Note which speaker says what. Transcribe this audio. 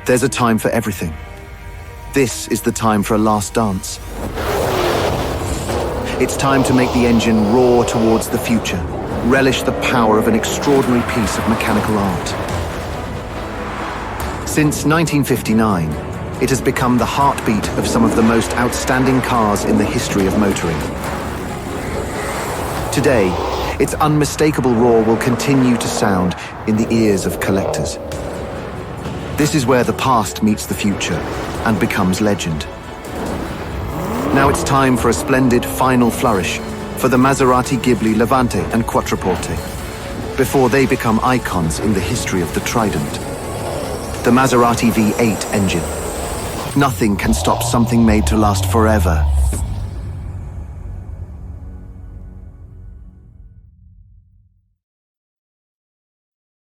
Speaker 1: There's a time for everything. This is the time for a last dance. It's time to make the engine roar towards the future, relish the power of an extraordinary piece of mechanical art. Since 1959, it has become the heartbeat of some of the most outstanding cars in the history of motoring. Today, its unmistakable roar will continue to sound in the ears of collectors. This is where the past meets the future and becomes legend. Now it's time for a splendid final flourish for the Maserati Ghibli Levante and Quattroporte, before they become icons in the history of the Trident. The Maserati V8 engine. Nothing can stop something made to last forever